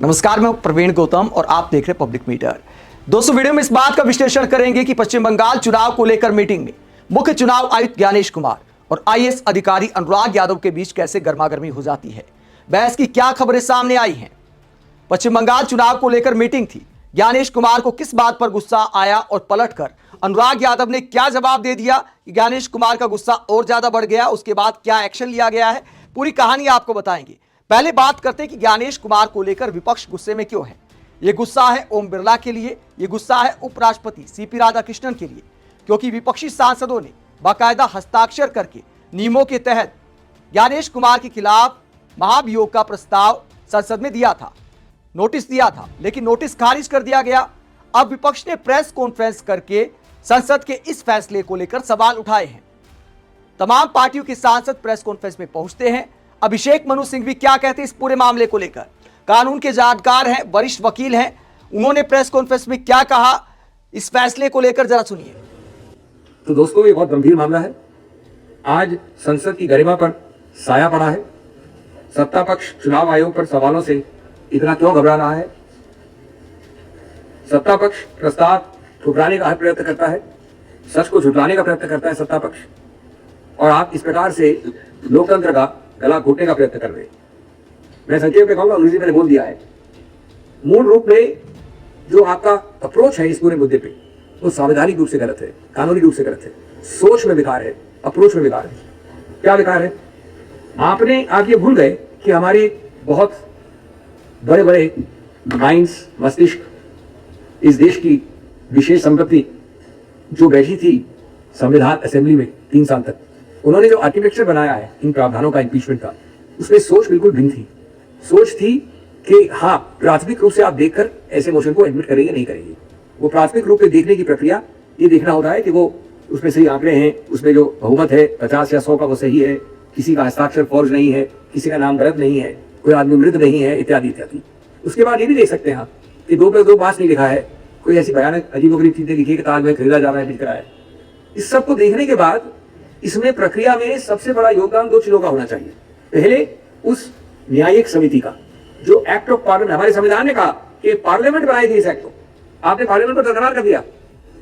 नमस्कार, मैं प्रवीण गौतम और आप देख रहे हैं पब्लिक मीटर। दोस्तों, वीडियो में इस बात का विश्लेषण करेंगे कि पश्चिम बंगाल चुनाव को लेकर मीटिंग में मुख्य चुनाव आयुक्त ज्ञानेश कुमार और आईएएस अधिकारी अनुराग यादव के बीच कैसे गर्मागर्मी हो जाती है, बहस की क्या खबरें सामने आई हैं। पश्चिम बंगाल चुनाव को लेकर मीटिंग थी। ज्ञानेश कुमार को किस बात पर गुस्सा आया और पलटकर अनुराग यादव ने क्या जवाब दे दिया कि ज्ञानेश कुमार का गुस्सा और ज्यादा बढ़ गया, उसके बाद क्या एक्शन लिया गया है, पूरी कहानी आपको बताएंगे। पहले बात करते हैं कि ज्ञानेश कुमार को लेकर विपक्ष गुस्से में क्यों है। यह गुस्सा है ओम बिरला के लिए, यह गुस्सा है उपराष्ट्रपति सीपी राधाकृष्णन के लिए, क्योंकि विपक्षी सांसदों ने बाकायदा हस्ताक्षर करके नियमों के तहत ज्ञानेश कुमार के खिलाफ महाभियोग का प्रस्ताव संसद में दिया था, नोटिस दिया था, लेकिन नोटिस खारिज कर दिया गया। अब विपक्ष ने प्रेस कॉन्फ्रेंस करके संसद के इस फैसले को लेकर सवाल उठाए हैं। तमाम पार्टियों के सांसद प्रेस कॉन्फ्रेंस में पहुंचते हैं। अभिषेक मनु सिंघवी क्या कहते हैं इस पूरे मामले को लेकर, कानून के जानकार हैं, वरिष्ठ वकील हैं, उन्होंने प्रेस कॉन्फ्रेंस में क्या कहा इस फैसले को लेकर, जरा सुनिए। तो दोस्तों, ये बहुत गंभीर मामला है। आज संसद की गरिमा पर साया पड़ा है। सत्ता पक्ष चुनाव आयोग पर सवालों से इतना क्यों घबरा रहा है? सत्ता पक्ष प्रस्ताव ठुकराने का प्रयत्न करता है, सच को झुटलाने का प्रयत्न करता है सत्ता पक्ष, और आप इस प्रकार से लोकतंत्र का गला घोटने का प्रयत्न कर रहे हैं। मैं संक्षेप में कहूंगा, अंग्रेजी मैंने बोल दिया है। मूल रूप में जो आपका अप्रोच है इस पूरे मुद्दे पे, वो संवैधानिक रूप से गलत है, कानूनी रूप से गलत है, सोच में विकार है, अप्रोच में विकार है। क्या विकार है? आपने आप ये भूल गए कि हमारे बहुत बड़े बड़े माइंड्स, मस्तिष्क, इस देश की विशेष संपत्ति जो बैठी थी संविधान असेंबली में 3 साल तक, उन्होंने जो आर्किटेक्चर बनाया है इन प्रावधानों का, इम्पीचमेंट का, उसमें सोच बिल्कुल भिन्न थी। सोच थी कि हाँ, प्राथमिक रूप से आप देखकर ऐसे मोशन को एडमिट करेंगे, नहीं करेंगे। वो प्राथमिक रूप से देखने की प्रक्रिया ये देखना होता है कि वो उसमें सही आंकड़े हैं, उसमें जो बहुमत है 50 या 100 का वो सही है, किसी का हस्ताक्षर फौज नहीं है, किसी का नाम गलत नहीं है, कोई आदमी मृत नहीं है, इत्यादि इत्यादि। उसके बाद ये भी देख सकते हैं आप कि 2+2 पास नहीं लिखा है, कोई ऐसी भयानक अजीबोगरीब चीजें लिखी कि ताज में खरीदा जा रहा है, बिक रहा है। इस सब को देखने के बाद इसमें प्रक्रिया में सबसे बड़ा योगदान 2 चीजों का होना चाहिए। पहले उस न्यायिक समिति का, जो एक्ट ऑफ पार्लियामेंट, हमारे संविधान ने कहा कि पार्लियामेंट बनाई थी इस एक्ट को, आपने पार्लियामेंट को दरकिनार कर दिया।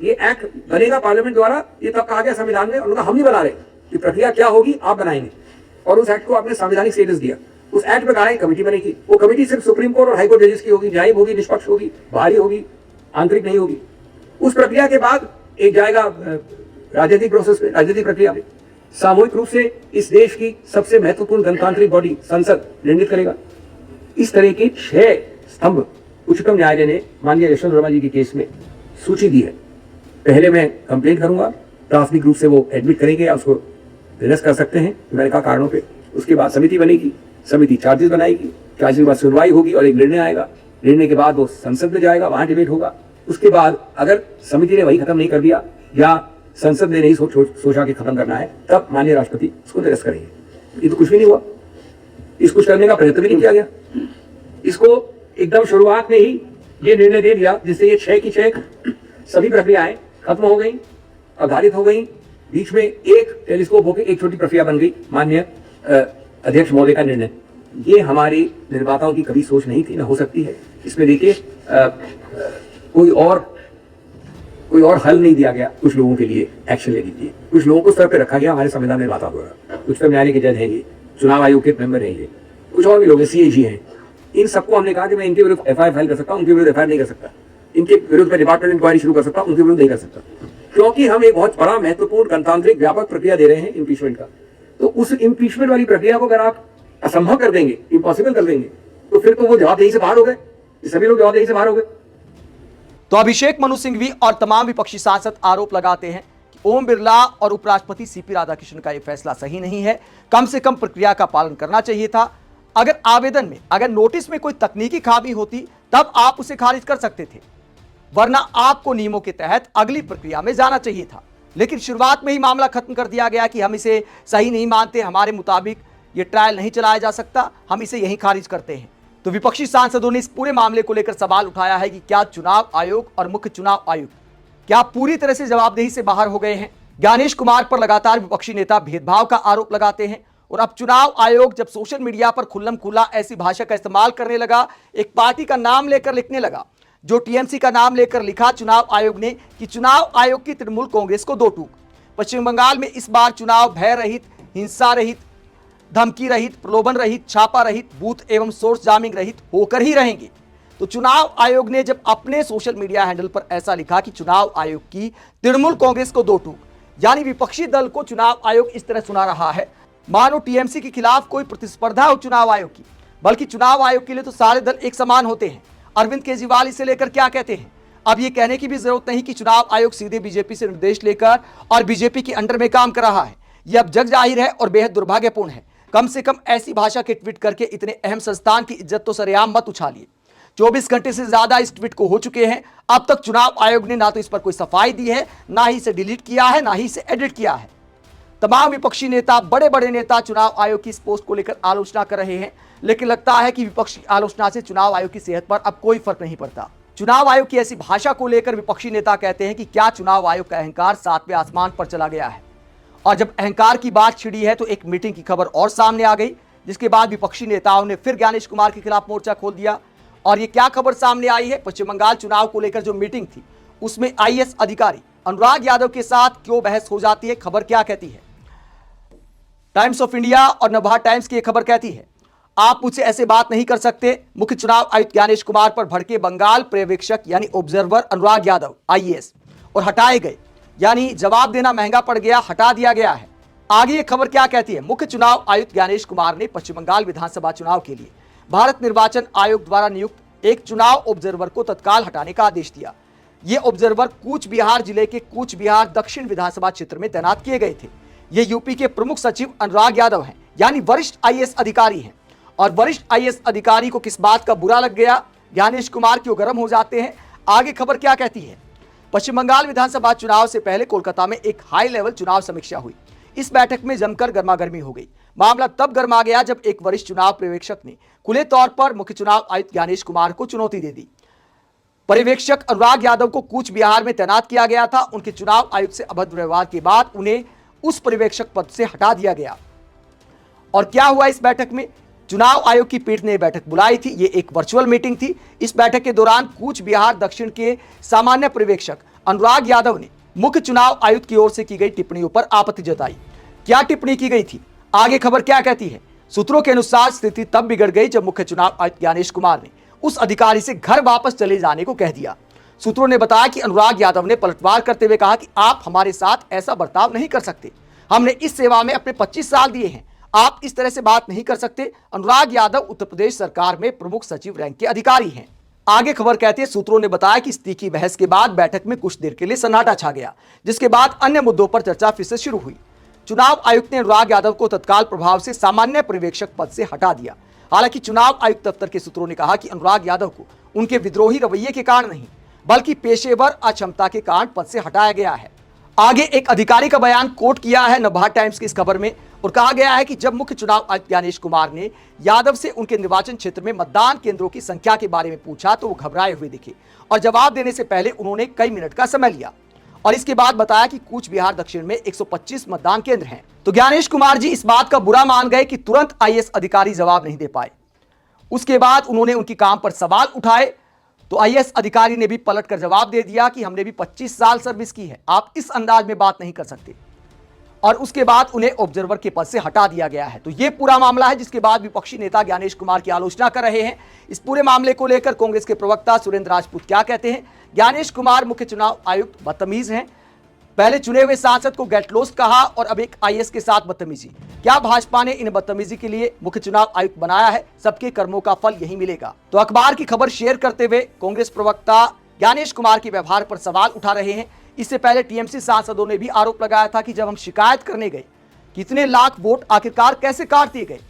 ये एक्ट बनेगा पार्लियामेंट द्वारा, ये तब कहा गया संविधान में, उनका हम नहीं बना रहे, ये प्रक्रिया क्या होगी आप बनाएंगे, और उस एक्ट को आपने संवैधानिक स्टेटस दिया। उस एक्ट में कहा है कमेटी बनेगी, वो कमेटी सिर्फ सुप्रीम कोर्ट और हाईकोर्ट जजेस की होगी, न्यायिक होगी, निष्पक्ष होगी, बाहरी होगी, आंतरिक नहीं होगी। उस प्रक्रिया के बाद एक जाएगा राजनीतिक प्रोसेस में, राजनीतिक प्रक्रिया में। सामूहिक रूप से इस देश की सबसे महत्वपूर्ण गणतांत्रिक बॉडी संसद निर्णित करेगा। इस तरह के 6 स्तंभ उच्चतम न्यायालय ने माननीय यशवंत वर्मा जी के केस में सूची दी है। पहले मैं कंप्लेंट करूंगा, प्राथमिक रूप से वो एडमिट करेंगे या उसको निरस्त कर सकते हैं मैंने कहा कारणों पे। उसके बाद समिति बनेगी, समिति चार्जेस बनाएगी, चार्जेस के बाद सुनवाई होगी और एक निर्णय आएगा। निर्णय के बाद वो संसद में जाएगा, वहां डिबेट होगा। उसके बाद अगर समिति ने वही खत्म नहीं कर दिया या संसद ने नहीं सोचा कि खत्म करना है, तब माननीय राष्ट्रपति उसको निरस्त करेंगे। ये तो कुछ भी नहीं हुआ, इसको कुछ करने का प्रयत्न भी नहीं किया गया। इसको एकदम शुरुआत में ही ये निर्णय दे दिया जिससे ये 6 की 6 सभी प्रक्रियाएं खत्म हो गई, आधारित हो गई। बीच में एक टेलीस्कोप होकर एक छोटी प्रक्रिया बन गई, माननीय अध्यक्ष महोदय का निर्णय। ये हमारी निर्माताओं की कभी सोच नहीं थी, ना हो सकती है। इसमें देखिए कोई और हल नहीं दिया गया कुछ लोगों के लिए एक्शन लेने के लिए, कुछ लोगों को सर पे रखा गया हमारे संविधान निर्माता द्वारा। उच्चतम न्यायालय के जज हैं ये, चुनाव आयोग के मेंबर हैं ये, कुछ और भी लोग हैं, सीएजी हैं। इन सबको हमने कहा कि मैं इनके विरुद्ध एफआईआर फाइल कर सकता हूँ, उनके विरुद्ध एफआईआर नहीं कर सकता, इनके विरुद्ध में डिपार्टमेंट इंक्वायरी शुरू कर सकता हूँ, उनके विरुद्ध नहीं कर सकता, क्योंकि हम एक बहुत बड़ा महत्वपूर्ण गणतांत्रिक व्यापक प्रक्रिया दे रहे हैं इम्पीचमेंट का। तो उस इम्पीचमेंट वाली प्रक्रिया को अगर आप असंभव कर देंगे, इम्पॉसिबल कर देंगे, तो फिर तो वो जवाबदेही से बाहर हो गए, सभी लोग जवाबदेही से बाहर हो गए। तो अभिषेक मनु सिंघवी और तमाम विपक्षी सांसद आरोप लगाते हैं कि ओम बिरला और उपराष्ट्रपति सीपी राधाकृष्णन का यह फैसला सही नहीं है, कम से कम प्रक्रिया का पालन करना चाहिए था। अगर आवेदन में, अगर नोटिस में कोई तकनीकी खामी होती तब आप उसे खारिज कर सकते थे, वरना आपको नियमों के तहत अगली प्रक्रिया में जाना चाहिए था। लेकिन शुरुआत में ही मामला खत्म कर दिया गया कि हम इसे सही नहीं मानते, हमारे मुताबिक ये ट्रायल नहीं चलाया जा सकता, हम इसे यहीं खारिज करते हैं। तो विपक्षी सांसदों ने इस पूरे मामले को लेकर सवाल उठाया है कि क्या चुनाव आयोग और मुख्य चुनाव आयुक्त क्या पूरी तरह से जवाबदेही से बाहर हो गए हैं। ज्ञानेश कुमार पर लगातार विपक्षी नेता भेदभाव का आरोप लगाते हैं। और अब चुनाव आयोग जब सोशल मीडिया पर खुल्लम खुल्ला ऐसी भाषा का इस्तेमाल करने लगा, एक पार्टी का नाम लेकर लिखने लगा, जो टीएमसी का नाम लेकर लिखा चुनाव आयोग ने कि चुनाव आयोग की तृणमूल कांग्रेस को दो टूक। पश्चिम बंगाल में इस बार चुनाव भय रहित, हिंसा रहित, धमकी रहित, प्रलोभन रहित, छापा रहित, बूथ एवं सोर्स जामिंग रहित होकर ही रहेंगे। तो चुनाव आयोग ने जब अपने सोशल मीडिया हैंडल पर ऐसा लिखा कि चुनाव आयोग की तृणमूल कांग्रेस को दो टूक, यानी विपक्षी दल को चुनाव आयोग इस तरह सुना रहा है मानो टीएमसी के खिलाफ कोई प्रतिस्पर्धा हो चुनाव आयोग की। बल्कि चुनाव आयोग के लिए तो सारे दल एक समान होते हैं। अरविंद केजरीवाल इसे लेकर क्या कहते हैं? अब ये कहने की भी जरूरत नहीं कि चुनाव आयोग सीधे बीजेपी से निर्देश लेकर और बीजेपी के अंडर में काम कर रहा है। यह अब जग जाहिर है और बेहद दुर्भाग्यपूर्ण है। कम से कम ऐसी भाषा के ट्वीट करके इतने अहम संस्थान की इज्जत तो सरेआम मत उछालिए। 24 घंटे से ज्यादा इस ट्वीट को हो चुके हैं। अब तक चुनाव आयोग ने ना तो इस पर कोई सफाई दी है, ना ही इसे डिलीट किया है, ना ही इसे एडिट किया है। तमाम विपक्षी नेता, बड़े बड़े नेता चुनाव आयोग की इस पोस्ट को लेकर आलोचना कर रहे हैं, लेकिन लगता है कि विपक्ष की आलोचना से चुनाव आयोग की सेहत पर अब कोई फर्क नहीं पड़ता। चुनाव आयोग की ऐसी भाषा को लेकर विपक्षी नेता कहते हैं कि क्या चुनाव आयोग का अहंकार 7वें आसमान पर चला गया है। और जब अहंकार की बात छिड़ी है तो एक मीटिंग की खबर और सामने आ गई, जिसके बाद विपक्षी नेताओं ने फिर ज्ञानेश कुमार के खिलाफ मोर्चा खोल दिया। और ये क्या खबर सामने आई है? पश्चिम बंगाल चुनाव को लेकर जो मीटिंग थी उसमें आईएएस अधिकारी अनुराग यादव के साथ क्यों बहस हो जाती है, खबर क्या कहती है? टाइम्स ऑफ इंडिया और नवभारत टाइम्स की खबर कहती है, आप मुझसे ऐसे बात नहीं कर सकते। मुख्य चुनाव आयुक्त ज्ञानेश कुमार पर भड़के बंगाल पर्यवेक्षक यानी ऑब्जर्वर अनुराग यादव आईएएस और हटाए गए, यानी जवाब देना महंगा पड़ गया, हटा दिया गया है। आगे ये खबर क्या कहती है? मुख्य चुनाव आयुक्त ज्ञानेश कुमार ने पश्चिम बंगाल विधानसभा चुनाव के लिए भारत निर्वाचन आयोग द्वारा नियुक्त एक चुनाव ऑब्जर्वर को तत्काल हटाने का आदेश दिया। ये ऑब्जर्वर कूच बिहार जिले के कूच बिहार दक्षिण विधानसभा क्षेत्र में तैनात किए गए थे। ये यूपी के प्रमुख सचिव अनुराग यादव हैं, यानी वरिष्ठ आईएएस अधिकारी हैं। और वरिष्ठ आईएएस अधिकारी को किस बात का बुरा लग गया? ज्ञानेश कुमार क्यों गर्म हो जाते हैं? आगे खबर क्या कहती है? पश्चिम बंगाल विधानसभा चुनाव से पहले कोलकाता में एक हाई लेवल चुनाव समीक्षा हुई। इस बैठक में जमकर गर्मागर्मी हो गई। मामला तब गर्मा गया जब एक वरिष्ठ चुनाव पर्यवेक्षक ने खुले तौर पर मुख्य चुनाव आयुक्त ज्ञानेश कुमार को चुनौती दे दी। पर्यवेक्षक अनुराग यादव को कूच बिहार में तैनात किया गया था। उनके चुनाव आयुक्त से अभद्र व्यवहार के बाद उन्हें उस पर्यवेक्षक पद से हटा दिया गया। और क्या हुआ इस बैठक में? चुनाव आयोग की पीठ ने बैठक बुलाई थी। ये एक वर्चुअल मीटिंग थी। इस बैठक के दौरान कूच बिहार दक्षिण के सामान्य पर्यवेक्षक अनुराग यादव ने मुख्य चुनाव आयुक्त की ओर से की गई टिप्पणियों पर आपत्ति जताई। क्या टिप्पणी की गई थी? आगे खबर क्या कहती है? सूत्रों के अनुसार स्थिति तब बिगड़ गई जब मुख्य चुनाव आयुक्त ज्ञानेश कुमार ने उस अधिकारी से घर वापस चले जाने को कह दिया। सूत्रों ने बताया कि अनुराग यादव ने पलटवार करते हुए कहा कि आप हमारे साथ ऐसा बर्ताव नहीं कर सकते। हमने इस सेवा में अपने 25 साल दिए हैं, आप इस तरह से बात नहीं कर सकते। अनुराग यादव उत्तर प्रदेश सरकार में प्रमुख सचिव रैंक के अधिकारी हैं। आगे खबर कहती है, सूत्रों ने बताया कि इस तीखी बहस के बाद बैठक में कुछ देर के लिए सन्नाटा छा गया, जिसके बाद अन्य मुद्दों पर चर्चा फिर से शुरू हुई। चुनाव आयुक्त ने अनुराग यादव को तत्काल प्रभाव से सामान्य पर्यवेक्षक पद से हटा दिया। हालांकि चुनाव आयुक्त दफ्तर के सूत्रों ने कहा कि अनुराग यादव को उनके विद्रोही रवैये के कारण नहीं, बल्कि पेशेवर अक्षमता के कारण पद से हटाया गया है। आगे एक अधिकारी का बयान कोट किया है नवभारत टाइम्स की इस खबर में और कहा गया है कि जब मुख्य चुनाव आयुक्त ज्ञानेश कुमार ने यादव से उनके निर्वाचन क्षेत्र में मतदान केंद्रों की संख्या के बारे में पूछा तो वो घबराए हुए दिखे और जवाब देने से पहले उन्होंने कई मिनट का समय लिया और इसके बाद बताया कि कूच बिहार दक्षिण में 125 मतदान केंद्र हैं। तो ज्ञानेश कुमार जी इस बात का बुरा मान गए कि तुरंत आईएएस अधिकारी जवाब नहीं दे पाए। उसके बाद उन्होंने उनकी काम पर सवाल उठाए तो आईएएस अधिकारी ने भी पलट कर जवाब दे दिया कि हमने भी 25 साल सर्विस की है, आप इस अंदाज में बात नहीं कर सकते। और उसके बाद उन्हें ऑब्जर्वर के पद से हटा दिया गया है। तो ये पूरा मामला है, जिसके बाद विपक्षी नेता ज्ञानेश कुमार की आलोचना कर रहे हैं। इस पूरे मामले को लेकर कांग्रेस के प्रवक्ता सुरेंद्र राजपूत क्या कहते हैं? ज्ञानेश कुमार मुख्य चुनाव आयुक्त बदतमीज हैं। पहले चुने हुए सांसद को गेट लॉस्ट कहा और अब एक आईएएस के साथ बदतमीजी। क्या भाजपा ने इन बदतमीजी के लिए मुख्य चुनाव आयुक्त बनाया है? सबके कर्मों का फल यही मिलेगा। तो अखबार की खबर शेयर करते हुए कांग्रेस प्रवक्ता ज्ञानेश कुमार के व्यवहार पर सवाल उठा रहे हैं। इससे पहले टीएमसी सांसदों ने भी आरोप लगाया था कि जब हम शिकायत करने गए कितने लाख वोट आखिरकार कैसे काट दिए गए,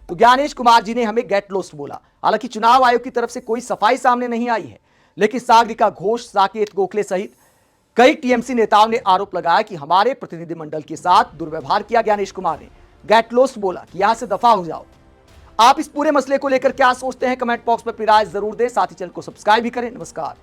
तो ज्ञानेश कुमार जी ने हमें गेट लॉस्ट बोला। हालांकि चुनाव आयोग की तरफ से कोई सफाई सामने नहीं आई है, लेकिन सागरिका घोष, साकेत गोखले सहित कई टीएमसी नेताओं ने आरोप लगाया कि हमारे प्रतिनिधिमंडल के साथ दुर्व्यवहार किया। ज्ञानेश कुमार ने गेट लॉस्ट बोला कि यहां से दफा हो जाओ। आप इस पूरे मसले को लेकर क्या सोचते हैं? कमेंट बॉक्स में अपनी राय जरूर दें। साथ ही चैनल को सब्सक्राइब भी करें। नमस्कार।